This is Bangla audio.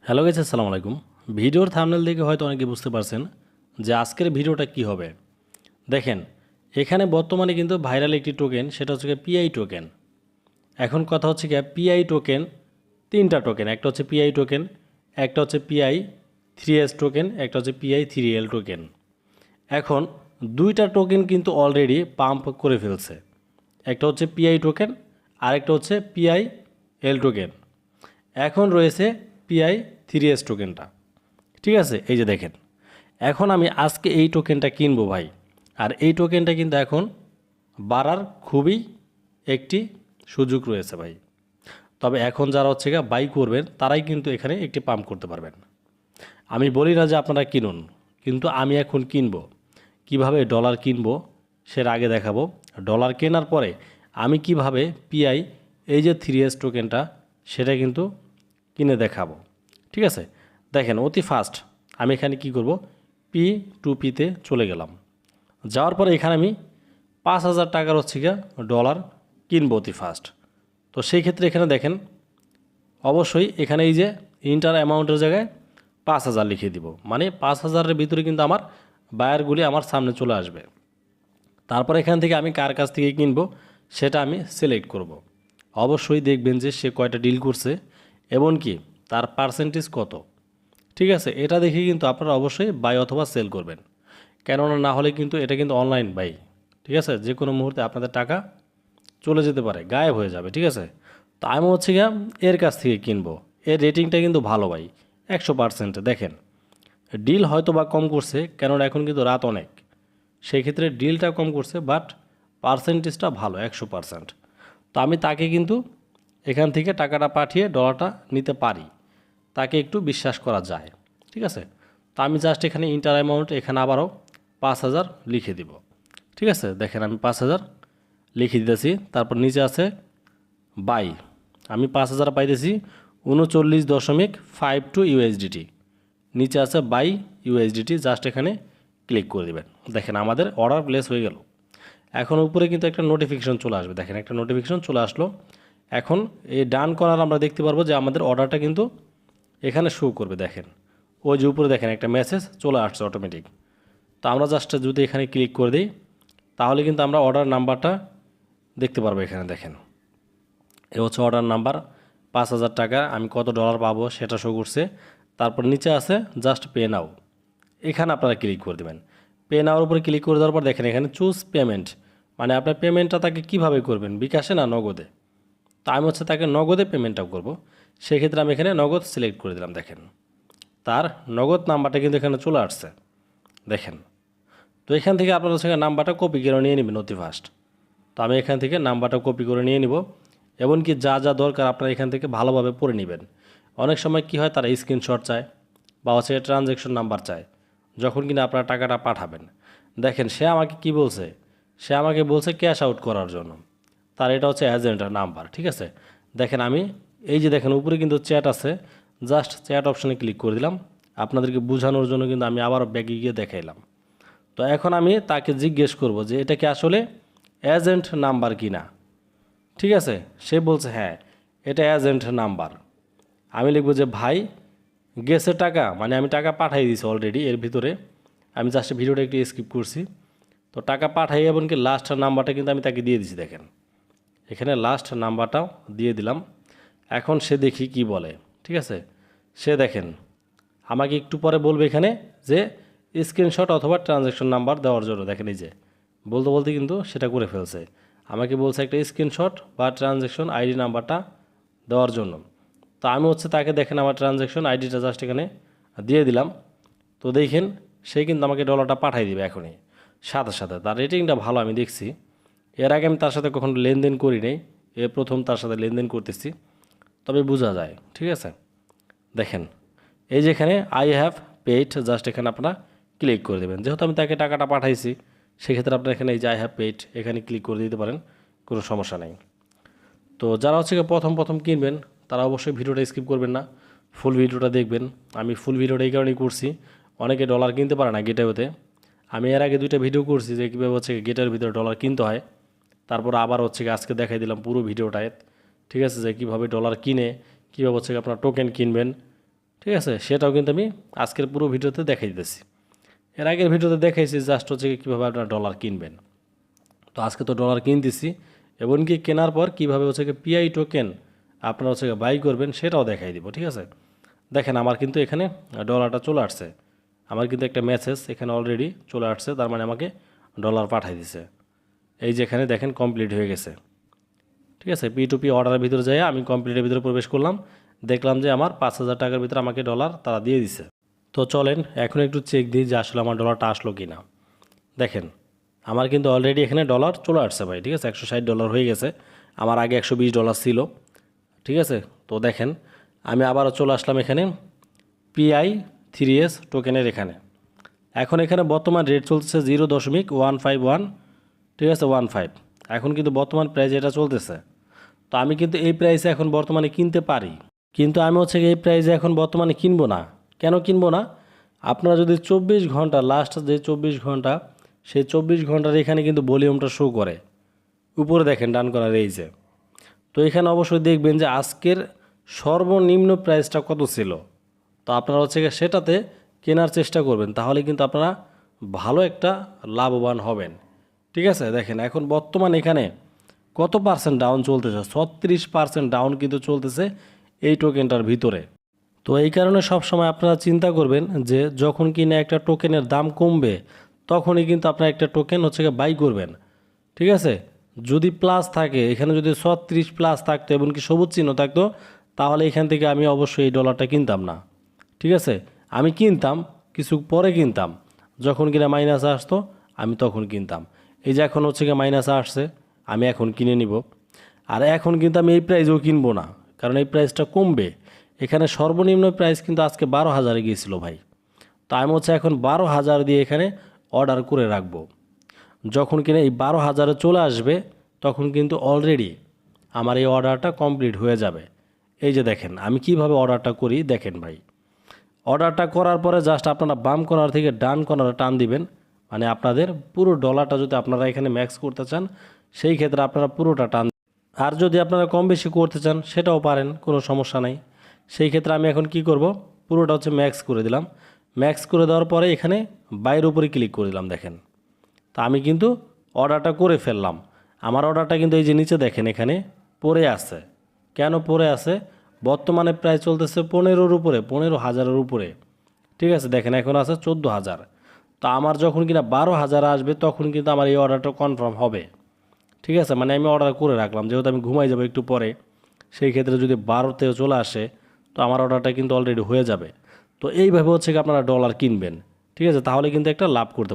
হ্যালো গাইস, আসসালামু আলাইকুম। ভিডিওর থাম্বনেল দেখে হয়তো অনেকে বুঝতে পারছেন যে আজকের ভিডিওটা কি হবে। দেখেন, এখানে বর্তমানে কিন্তু ভাইরাল একটি টোকেন, সেটা হচ্ছে পিআই টোকেন। এখন কথা হচ্ছে কি, পিআই টোকেন তিনটা টোকেন, একটা হচ্ছে পিআই টোকেন, একটা হচ্ছে পিআই 3S টোকেন, একটা হচ্ছে পিআই 3L টোকেন। এখন দুইটা টোকেন কিন্তু অলরেডি পাম্প করে ফেলছে। একটা হচ্ছে পিআই টোকেন, আরেকটা হচ্ছে পিআই এল টোকেন। এখন রয়েছে পিআই 3S টোকেনটা। ঠিক আছে, এই যে দেখেন, এখন আমি আজকে এই টোকেনটা কিনবো ভাই। আর এই টোকেনটা কিন্তু এখন বাড়ার খুবই একটি সুযোগ রয়েছে ভাই। তবে এখন যারা হচ্ছে গিয়ে বাই করবেন তারাই কিন্তু এখানে একটি পাম্প করতে পারবেন। আমি বলি না যে আপনারা কিনুন, কিন্তু আমি এখন কিনবো। কিভাবে ডলার কিনবো সেটা আগে দেখাবো। ডলার কেনার পরে আমি কিভাবে পিআই এই যে 3S টোকেনটা সেটা কিন্তু কিনে দেখাবো। ঠিক আছে, দেখেন অতি ফাস্ট আমি এখানে কি করব, P2P-তে চলে গেলাম। যাওয়ার পরে এখানে আমি 5,000 টাকার হচ্ছে গিয়ে ডলার কিনবো অতি ফাস্ট। তো সেই ক্ষেত্রে এখানে দেখেন, অবশ্যই এখানে এই যে ইন্টার অ্যামাউন্টের জায়গায় 5,000 লিখে দিব, মানে 5,000-এর ভিতরে কিন্তু আমার বায়ারগুলি আমার সামনে চলে আসবে। তারপর এখান থেকে আমি কার কাছ থেকে কিনবো সেটা আমি সিলেক্ট করব। অবশ্যই দেখবেন যে সে কয়টা ডিল করছে এবং কি তার পার্সেন্টেজ কত। ঠিক আছে, এটা দেখে কিন্তু আপনারা অবশ্যই বাই অথবা সেল করবেন, কেননা না হলে কিন্তু এটা কিন্তু অনলাইন বাই। ঠিক আছে, যে কোনো মুহূর্তে আপনাদের টাকা চলে যেতে পারে, গায়েব হয়ে যাবে। ঠিক আছে, তো আমি হচ্ছে গিয়ে এর কাছ থেকে কিনবো। এর রেটিংটা কিন্তু ভালো ভাই, 100%। দেখেন, ডিল হয়তো বা কম করছে, কেননা এখন কিন্তু রাত অনেক, সেই ক্ষেত্রে ডিলটা কম করছে, বাট পার্সেন্টেজটা ভালো 100%। তো আমি তাকে কিন্তু এখান থেকে টাকাটা পাঠিয়ে ডলারটা নিতে পারি, তাকে একটু বিশ্বাস করা যায়। ঠিক আছে, তো আমি জাস্ট এখানে ইন্টার অ্যামাউন্ট এখানে আবারও 5,000 লিখে দিব। ঠিক আছে, দেখেন আমি 5,000 লিখে দিতেছি। তারপর নিচে আছে বাই, আমি 5,000 পাইতেছি 39.52 ইউএসডিটি। নিচে আছে বাই ইউএসডিটি, জাস্ট এখানে ক্লিক করে দেবেন। দেখেন আমাদের অর্ডার প্লেস হয়ে গেল। এখন উপরে কিন্তু একটা নোটিফিকেশন চলে আসবে, দেখেন একটা নোটিফিকেশন চলে আসলো। এখন এই ডান কর্নার আমরা দেখতে পারবো যে আমাদের অর্ডারটা কিন্তু এখানে শো করবে। দেখেন ওই যে উপরে দেখেন একটা মেসেজ চলে আসছে অটোমেটিক। তো আমরা জাস্ট যদি এখানে ক্লিক করে দিই তাহলে কিন্তু আমরা অর্ডার নাম্বারটা দেখতে পারবো। এখানে দেখেন এ হচ্ছে অর্ডার নাম্বার, 5,000 টাকা, আমি কত ডলার পাবো সেটা শো করছে। তারপর নিচে আছে জাস্ট পে নাও, এখানে আপনারা ক্লিক করে দেবেন। পে নাওয়ার উপরে ক্লিক করে দেওয়ার পর দেখেন এখানে চুজ পেমেন্ট, মানে আপনার পেমেন্টটা তাকে কিভাবে করবেন, বিকাশে না নগদে। তো আমি হচ্ছে তাকে নগদে পেমেন্টটা করব, সেক্ষেত্রে আমি এখানে নগদ সিলেক্ট করে দিলাম। দেখেন তার নগদ নাম্বারটা কিন্তু এখানে চলে আসছে। দেখেন, তো এখান থেকে আপনার হচ্ছে নাম্বারটা কপি করে নিয়ে নেবেন অতি ফাস্ট। তো আমি এখান থেকে নাম্বারটা কপি করে নিয়ে নিব, এমনকি যা যা দরকার আপনারা এখান থেকে ভালোভাবে পড়ে নেবেন। অনেক সময় কি হয়, তারা স্ক্রিনশট চায় বা হচ্ছে ট্রানজ্যাকশন নাম্বার চায় যখন কিনা আপনারা টাকাটা পাঠাবেন। দেখেন সে আমাকে কি বলছে, সে আমাকে বলছে ক্যাশ আউট করার জন্য, তার এটা হচ্ছে এজেন্টের নাম্বার। ঠিক আছে, দেখেন আমি এই যে দেখেন উপরে কিন্তু চ্যাট আছে, জাস্ট চ্যাট অপশানে ক্লিক করে দিলাম। আপনাদেরকে বোঝানোর জন্য কিন্তু আমি আবার ব্যাগে গিয়ে দেখাইলাম। তো এখন আমি তাকে জিজ্ঞেস করব যে এটা কি আসলে এজেন্ট নাম্বার কি না। ঠিক আছে, সে বলছে হ্যাঁ এটা এজেন্ট নাম্বার। আমি লিখবো যে ভাই গেছে টাকা, মানে আমি টাকা পাঠাই দিয়েছি অলরেডি এর ভিতরে। আমি জাস্ট ভিডিওটা একটু স্কিপ করছি। তো টাকা পাঠাই এমনকি লাস্ট নাম্বারটা কিন্তু আমি তাকে দিয়ে দিছি। দেখেন এখানে লাস্ট নাম্বারটাও দিয়ে দিলাম। এখন সে দেখি কি বলে। ঠিক আছে, সে দেখেন আমাকে একটু পরে বলবে এখানে যে স্ক্রিনশট অথবা ট্রানজ্যাকশন নাম্বার দেওয়ার জন্য। দেখেন এই যে বলতে বলতে কিন্তু সেটা করে ফেলছে, আমাকে বলছে একটা স্ক্রিনশট বা ট্রানজ্যাকশন আইডি নাম্বারটা দেওয়ার জন্য। তো আমি হচ্ছে তাকে দেখেন আমার ট্রানজ্যাকশন আইডিটা জাস্ট এখানে দিয়ে দিলাম। তো দেখেন সে কিন্তু আমাকে ডলারটা পাঠিয়ে দিবে এখনই সাথে সাথে। তার রেটিংটা ভালো আমি দেখছি, এর আগে আমি তার সাথে কখনো লেনদেন করি নাই, এ প্রথম তার সাথে লেনদেন করতেছি, তবে বোঝা যায়। ঠিক আছে, দেখেন এই যে এখানে আই হ্যাভ পেইড, জাস্ট এখানে আপনারা ক্লিক করে দেবেন। যেহেতু আমি তাকে টাকাটা পাঠাইছি সেক্ষেত্রে আপনারা এখানে এই যে আই হ্যাভ পেইড এখানে ক্লিক করে দিতে পারেন, কোনো সমস্যা নেই। তো যারা হচ্ছে প্রথম প্রথম কিনবেন তারা অবশ্যই ভিডিওটা স্কিপ করবেন না, ফুল ভিডিওটা দেখবেন। আমি ফুল ভিডিওটা এই কারণেই করছি, অনেকে ডলার কিনতে পারে না গেটওয়েতে। আমি এর আগে দুইটা ভিডিও করছি যে কীভাবে হচ্ছে গেটের ভিতরে ডলার কিনতে হয়, তারপর আবার হচ্ছে আজকে দেখাই দিলাম পুরো ভিডিওটায়। ঠিক আছে, যে কীভাবে ডলার কিনে কীভাবে হচ্ছে আপনার টোকেন কিনবেন। ঠিক আছে, সেটাও কিন্তু আমি আজকের পুরো ভিডিওতে দেখাই দিতেছি। এর আগের ভিডিওতে দেখাইছি জাস্ট হচ্ছে কীভাবে আপনারা ডলার কিনবেন। তো আজকে তো ডলার কিনতেছি, এমনকি কেনার পর কীভাবে হচ্ছে পিআই টোকেন আপনারা হচ্ছে বাই করবেন সেটাও দেখাই দিব। ঠিক আছে, দেখেন আমার কিন্তু এখানে ডলারটা চলে আসছে, আমার কিন্তু একটা মেসেজ এখানে অলরেডি চলে আসছে, তার মানে আমাকে ডলার পাঠাই দিছে। এই যে এখানে দেখেন কমপ্লিট হয়ে গেছে। ঠিক আছে, P2P অর্ডারের ভিতরে যাই আমি কমপ্লিটের ভিতরে প্রবেশ করলাম, দেখলাম যে আমার 5,000 টাকার ভিতরে আমাকে ডলার তারা দিয়ে দিছে। তো চলেন এখন একটু চেক দিই যে আসলে আমার ডলারটা আসলো কি না। দেখেন আমার কিন্তু অলরেডি এখানে ডলার চলে আসছে ভাই। ঠিক আছে, $160 হয়ে গেছে, আমার আগে $120 ছিল। ঠিক আছে, তো দেখেন আমি আবারও চলে আসলাম এখানে PI3S টোকেনের এখানে। এখন এখানে বর্তমান রেট চলতেছে 0.151, ঠিক আছে 15। এখন কিন্তু বর্তমান প্রাইস এটা চলতেছে। তো আমি কিন্তু এই প্রাইসে এখন বর্তমানে কিনতে পারি, কিন্তু আমি হচ্ছে এই প্রাইসে এখন বর্তমানে কিনবো না। কেন কিনবো না? আপনারা যদি 24 ঘন্টা লাস্ট যে 24 ঘন্টা, সেই 24 ঘন্টার এখানে কিন্তু ভলিউমটা শো করে, উপরে দেখেন ডান করার এই যে। তো এখানে অবশ্যই দেখবেন যে আজকের সর্বনিম্ন প্রাইসটা কত ছিল। তো আপনারা হচ্ছে সেটাতে কেনার চেষ্টা করবেন, তাহলে কিন্তু আপনারা ভালো একটা লাভবান হবেন। ঠিক আছে, দেখেন এখন বর্তমান এখানে কত পার্সেন্ট ডাউন চলতেছে, 36% ডাউন কিন্তু চলতেছে এই টোকেনটার ভিতরে। তো এই কারণে সবসময় আপনারা চিন্তা করবেন যে যখন কিনা একটা টোকেনের দাম কমবে তখনই কিন্তু আপনারা একটা টোকেন হচ্ছে বাই করবেন। ঠিক আছে, যদি প্লাস থাকে এখানে, যদি 36+ থাকতো এমনকি সবুজ চিহ্ন থাকতো, তাহলে এখান থেকে আমি অবশ্যই এই ডলারটা কিনতাম না। ঠিক আছে, আমি কিনতাম কিছু পরে কিনতাম, যখন কিনা মাইনাস আসতো আমি তখন কিনতাম। এই যে এখন হচ্ছে মাইনাস আসছে, আমি এখন কিনে নিব। আর এখন কিন্তু আমি এই প্রাইসেও কিনবো না, কারণ এই প্রাইসটা কমবে। এখানে সর্বনিম্ন প্রাইস কিন্তু আজকে 12,000-এ গিয়েছিল ভাই। তো আমি হচ্ছে এখন 12,000 দিয়ে এখানে অর্ডার করে রাখবো। যখন কিনা এই 12,000-এ চলে আসবে তখন কিন্তু অলরেডি আমার এই অর্ডারটা কমপ্লিট হয়ে যাবে। এই যে দেখেন আমি কিভাবে অর্ডারটা করি, দেখেন ভাই। অর্ডারটা করার পরে জাস্ট আপনারা বাম কর্নার থেকে ডান কর্নারে টান দিবেন, মানে আপনাদের পুরো ডলারটা যদি আপনারা এখানে ম্যাক্স করতে চান সেই ক্ষেত্রে আপনারা পুরোটা টান। আর যদি আপনারা কম বেশি করতে চান সেটাও পারেন, কোনো সমস্যা নাই। সেই ক্ষেত্রে আমি এখন কি করব, পুরোটা হচ্ছে ম্যাক্স করে দিলাম। ম্যাক্স করে দেওয়ার পরে এখানে বাইরের উপরে ক্লিক করে দিলাম। দেখেন তা আমি কিন্তু অর্ডারটা করে ফেললাম। আমার অর্ডারটা কিন্তু এই যে নিচে দেখেন এখানে পড়ে আছে। কেন পড়ে আছে? বর্তমানে প্রায় চলতেছে 15-এর উপরে, 15,000-এর উপরে। ঠিক আছে, দেখেন এখন আছে 14,000। তো আমার যখন কিনা 12,000 আসবে তখন কিন্তু আমার এই অর্ডারটা কনফার্ম হবে। ঠিক আছে, মানে আমি অর্ডার করে রাখলাম, যেহেতু আমি ঘুমাই যাবো একটু পরে, সেই ক্ষেত্রে যদি 12-তেও চলে আসে তো আমার অর্ডারটা কিন্তু অলরেডি হয়ে যাবে। তো এইভাবে হচ্ছে আপনারা ডলার কিনবেন। ঠিক আছে, তাহলে কিন্তু একটা লাভ করতে